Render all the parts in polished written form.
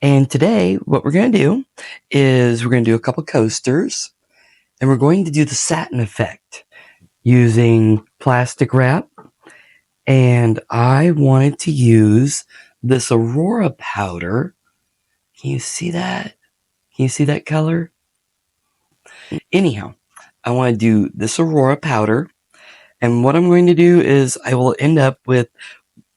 And today, what we're going to do is we're going to do a couple coasters, and we're going to do the satin effect using plastic wrap. And I wanted to use this aurora powder. Can you see that? Can you see that color? Anyhow, I want to do this aurora powder. And what I'm going to do is I will end up with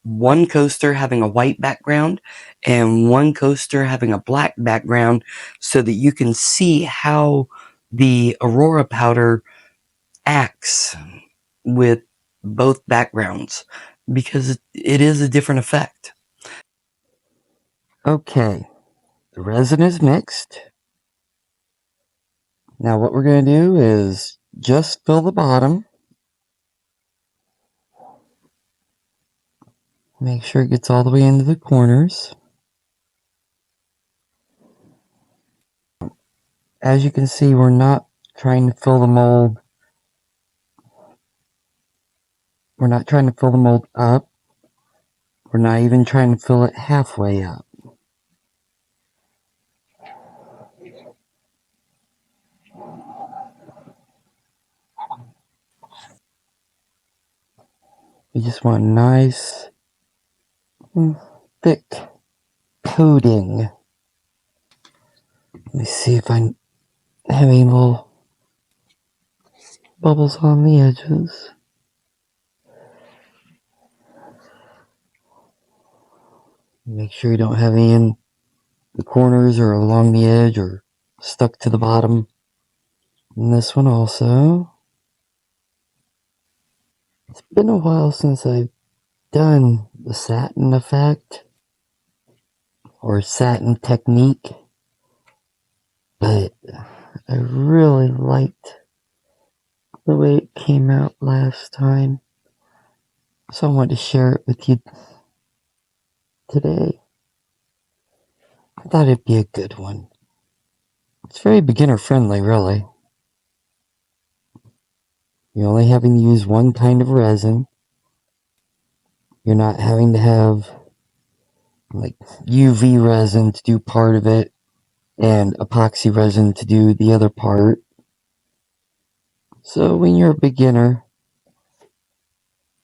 one coaster having a white background and one coaster having a black background so that you can see how the aurora powder acts with both backgrounds, because it is a different effect. Okay, the resin is mixed. Now what we're going to do is just fill the bottom. Make sure it gets all the way into the corners. As you can see, we're not trying to fill the mold. We're not trying to fill the mold up. We're not even trying to fill it halfway up. We just want nice, thick coating. Let me see if I have any little bubbles on the edges. Make sure you don't have any in the corners or along the edge or stuck to the bottom. And this one also. It's been a while since I've done the satin effect or satin technique, but I really liked the way it came out last time, so I wanted to share it with you today. I thought it'd be a good one. It's very beginner friendly, really. You're only having to use one kind of resin. You're not having to have like UV resin to do part of it and epoxy resin to do the other part. So when you're a beginner,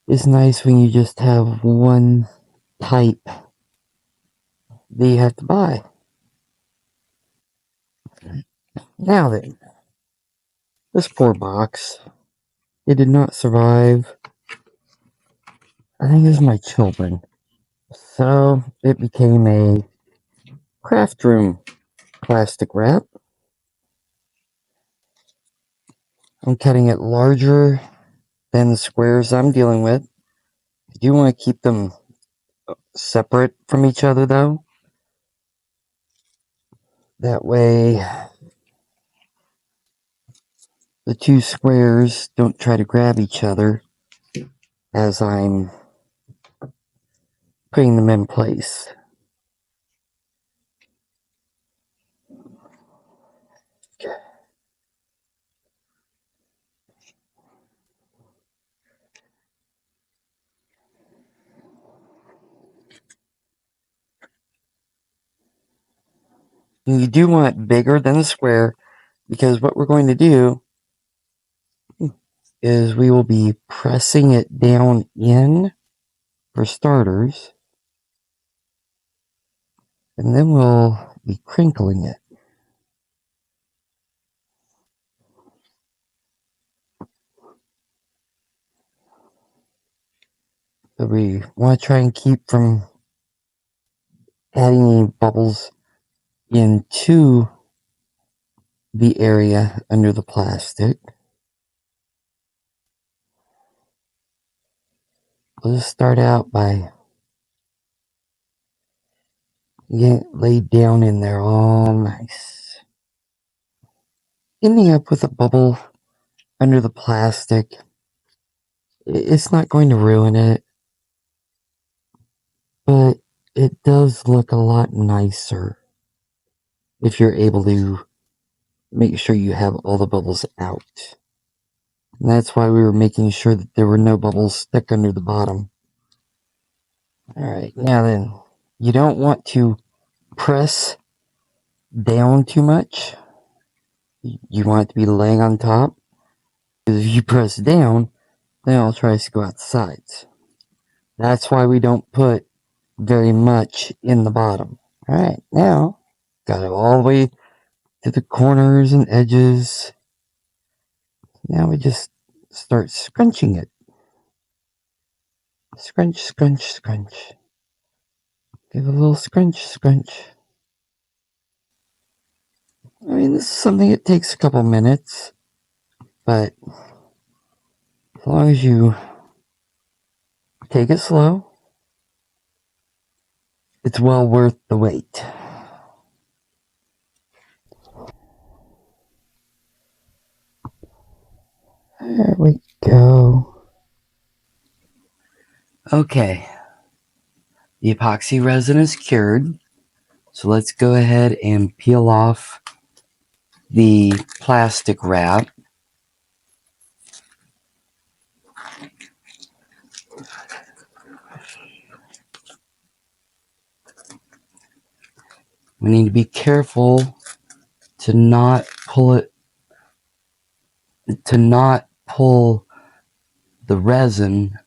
it's nice when you just have one type that you have to buy. Now then, this poor box, it did not survive. I think it was my children. So it became a craft room plastic wrap. I'm cutting it larger than the squares I'm dealing with. I do want to keep them separate from each other though. That way the two squares don't try to grab each other as I'm putting them in place. And you do want it bigger than the square, because what we're going to do is we will be pressing it down in for starters, and then we'll be crinkling it. So we want to try and keep from adding any bubbles into the area under the plastic. We'll just start out by getting it laid down in there all nice. Ending up with a bubble under the plastic, it's not going to ruin it, but it does look a lot nicer if you're able to make sure you have all the bubbles out. And that's why we were making sure that there were no bubbles stuck under the bottom. Alright, now then, you don't want to press down too much. You want it to be laying on top. Because if you press down, then it'll try to go out the sides. That's why we don't put very much in the bottom. Alright, now, got it all the way to the corners and edges. Now we just start scrunching it. Scrunch, scrunch, scrunch. Give a little scrunch, scrunch. I mean, this is something that takes a couple minutes, but as long as you take it slow, it's well worth the wait. There we go. Okay. The epoxy resin is cured. So let's go ahead and peel off the plastic wrap. We need to be careful to not pull the resin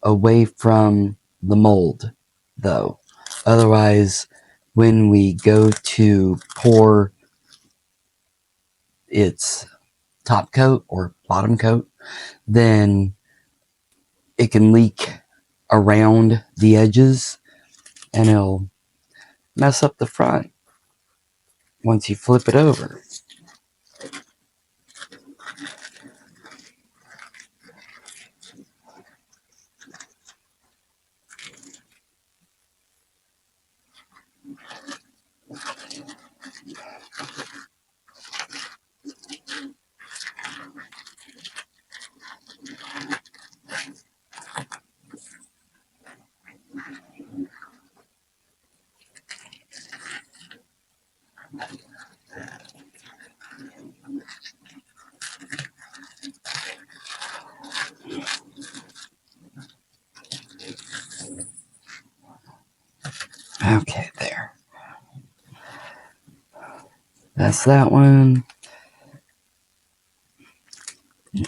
away from the mold, though. Otherwise, when we go to pour its top coat or bottom coat, then it can leak around the edges and it'll mess up the front once you flip it over. Okay, there. That's that one.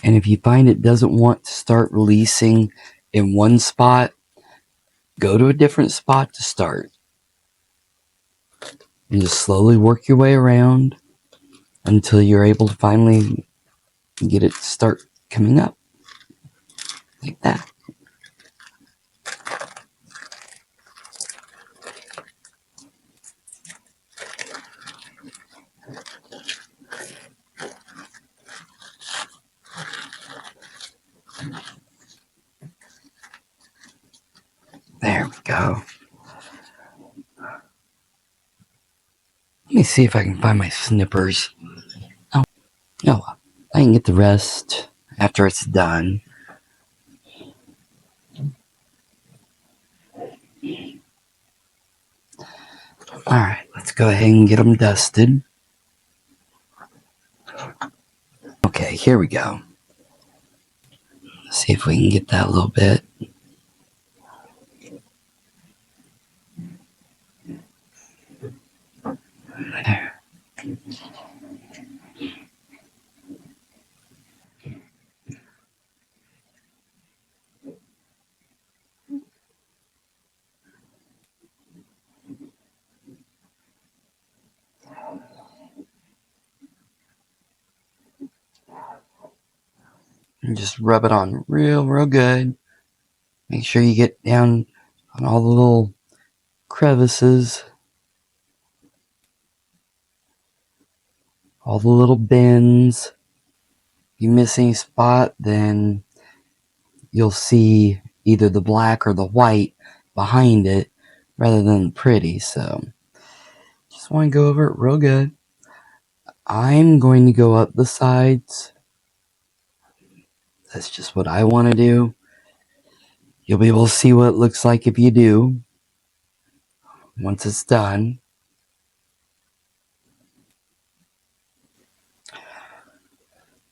And if you find it doesn't want to start releasing in one spot, go to a different spot to start. And just slowly work your way around until you're able to finally get it to start coming up. Like that. There we go. Let me see if I can find my snippers. Oh, no, I can get the rest after it's done. Alright, let's go ahead and get them dusted. Okay, here we go. Let's see if we can get that a little bit. There. And just rub it on real good. Make sure you get down on all the little crevices, all the little bends. If you miss any spot, then you'll see either the black or the white behind it rather than pretty. So just want to go over it real good. I'm going to go up the sides. That's just what I want to do. You'll be able to see what it looks like if you do once it's done.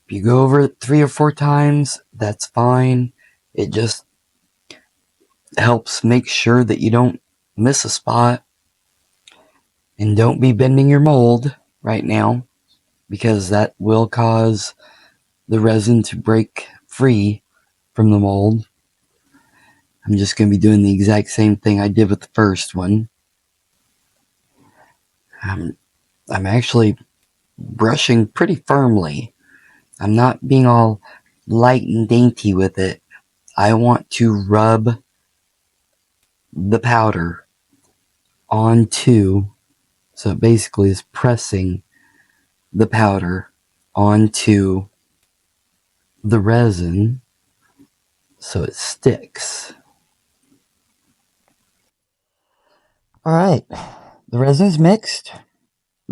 If you go over it 3 or 4 times, that's fine. It just helps make sure that you don't miss a spot. And don't be bending your mold right now, because that will cause the resin to break free from the mold. I'm just going to be doing the exact same thing I did with the first one. I'm actually brushing pretty firmly. I'm not being all light and dainty with it. I want to rub the powder onto, so it basically is pressing the powder onto the resin so it sticks. Alright, the resin's mixed.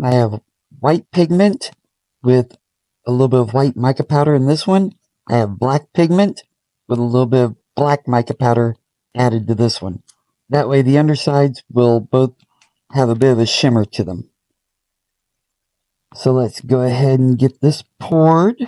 I have white pigment with a little bit of white mica powder in this one. I have black pigment with a little bit of black mica powder added to this one. That way the undersides will both have a bit of a shimmer to them. So let's go ahead and get this poured.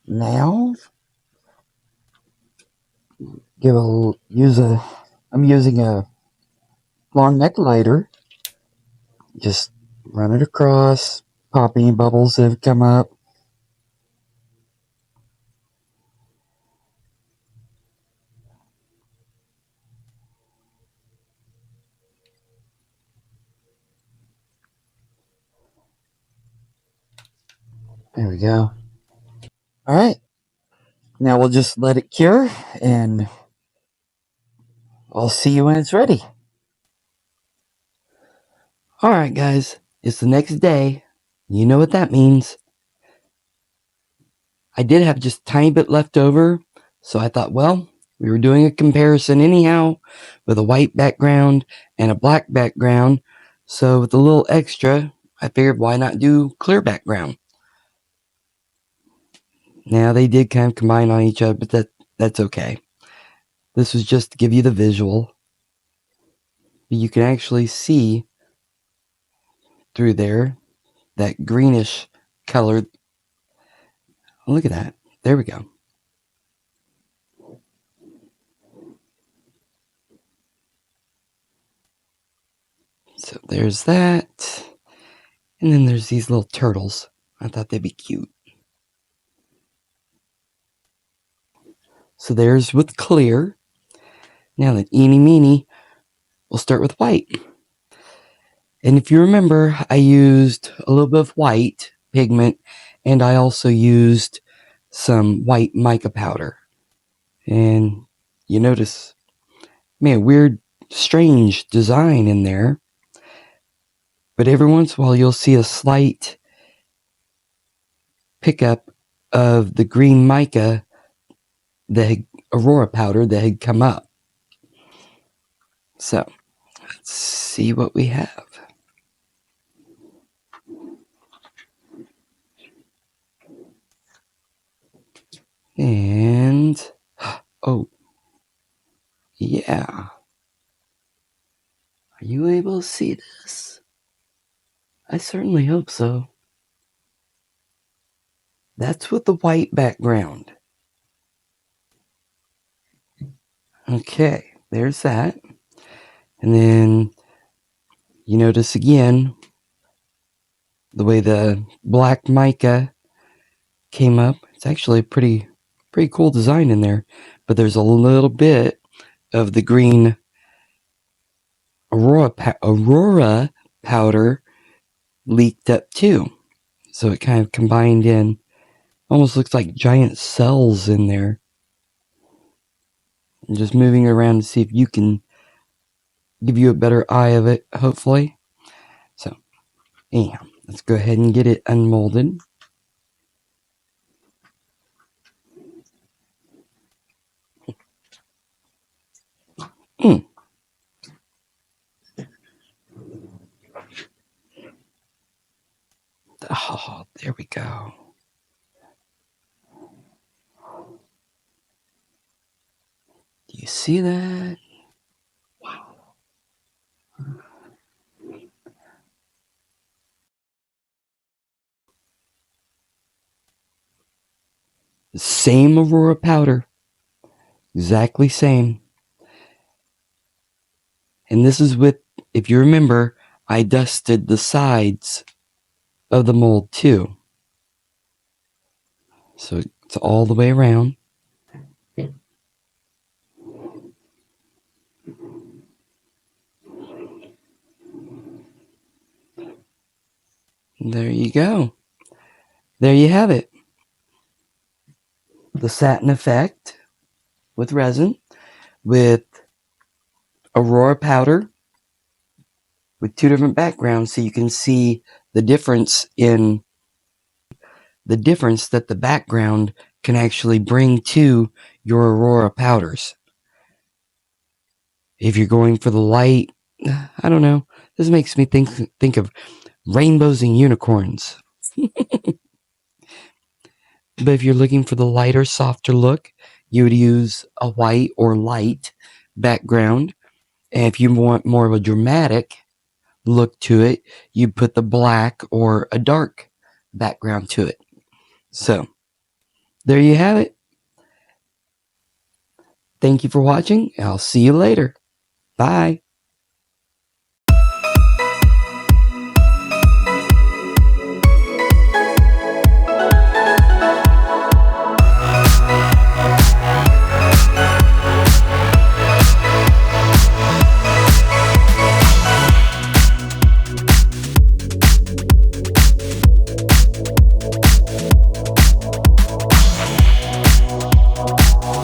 Now, I'm using a long neck lighter. Just run it across, pop any bubbles that have come up. There we go. Alright, now we'll just let it cure, and I'll see you when it's ready. Alright guys, it's the next day. You know what that means. I did have just a tiny bit left over, so I thought, well, we were doing a comparison anyhow with a white background and a black background, so with a little extra, I figured why not do clear background. Now they did kind of combine on each other, but that's okay. This was just to give you the visual. You can actually see through there that greenish color. Look at that. There we go. So there's that. And then there's these little turtles. I thought they'd be cute. So there's with clear. Now that eeny meeny, we'll start with white. And if you remember, I used a little bit of white pigment, and I also used some white mica powder. And you notice, man, weird, strange design in there. But every once in a while, you'll see a slight pickup of the green mica, the aurora powder that had come up. So, let's see what we have. And, oh, yeah. Are you able to see this? I certainly hope so. That's with the white background. Okay, there's that. And then you notice again the way the black mica came up. It's actually a pretty cool design in there. But there's a little bit of the green aurora powder leaked up too. So it kind of combined in, almost looks like giant cells in there. I'm just moving it around to see if you can give you a better eye of it, hopefully. So, anyhow, let's go ahead and get it unmolded. Oh, there we go. Do you see that? Wow. The same Aurora powder. Exactly same. And this is with, if you remember, I dusted the sides of the mold too. So it's all the way around. There you go. There you have it. The satin effect with resin, with Aurora powder, with two different backgrounds, so you can see the difference in the difference that the background can actually bring to your Aurora powders. If you're going for the light, I don't know. This makes me think of rainbows and unicorns. But if you're looking for the lighter, softer look, you would use a white or light background. And if you want more of a dramatic look to it, you put the black or a dark background to it. So, there you have it. Thank you for watching. I'll see you later. Bye.